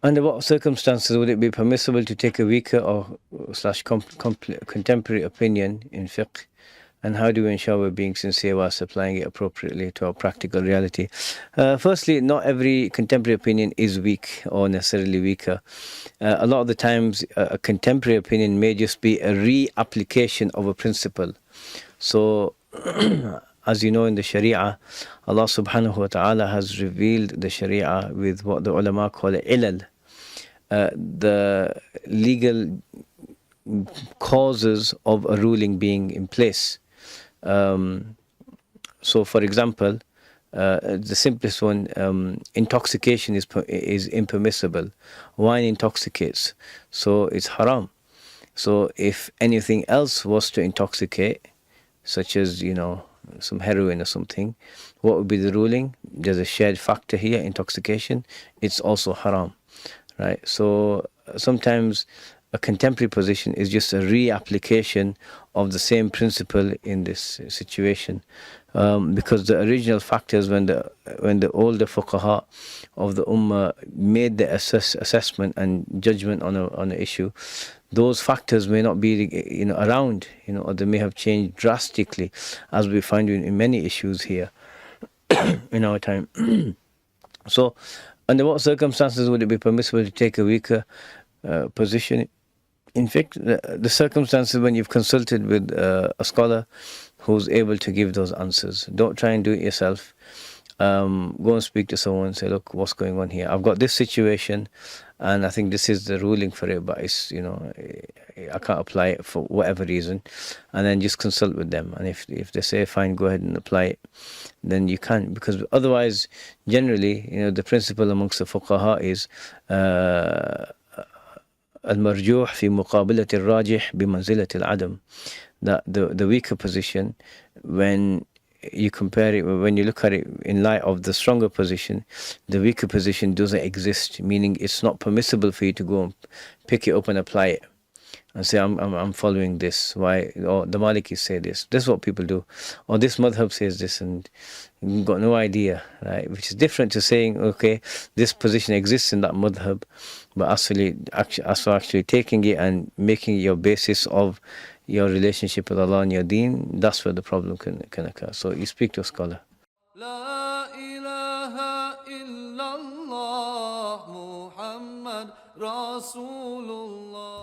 Under what circumstances would it be permissible to take a weaker or slash contemporary opinion in fiqh? And how do we ensure we're being sincere whilst applying it appropriately to our practical reality? Firstly, not every contemporary opinion is weak or necessarily weaker. A lot of the times, a contemporary opinion may just be a reapplication of a principle. So, as you know, in the Sharia, Allah subhanahu wa ta'ala has revealed the Sharia with what the ulama call ilal, the legal causes of a ruling being in place. So, for example, the simplest one, intoxication is impermissible. Wine intoxicates, so it's haram. So, if anything else was to intoxicate, such as, some heroin or something, what would be the ruling? There's a shared factor here, intoxication. It's also haram, right? So, sometimes a contemporary position is just a reapplication of the same principle in this situation, because the original factors, when the older fuqaha of the ummah made the assessment and judgment on an issue, those factors may not be around, or they may have changed drastically, as we find in many issues here in our time. So, under what circumstances would it be permissible to take a weaker position? In fact, the circumstances when you've consulted with a scholar who's able to give those answers. Don't try and do it yourself. Go and speak to someone and say, look, what's going on here? I've got this situation, and I think this is the ruling for it, but it's, I can't apply it for whatever reason. And then just consult with them. And if they say, fine, go ahead and apply it, then you can't. Because otherwise, generally, the principle amongst the fuqaha is المرجوح في مقابلة الراجح بمنزلة العدم. That the weaker position, when you compare it, when you look at it in light of the stronger position, the weaker position doesn't exist, meaning it's not permissible for you to go and pick it up and apply it and say, I'm following this. Why? Or the Malikis say this. This is what people do. Or this madhab says this, and you've got no idea, right? Which is different to saying, okay, this position exists in that madhab, but actually taking it and making it your basis of your relationship with Allah and your deen, that's where the problem can occur. So you speak to a scholar. La ilaha illallah Muhammad Rasulullah.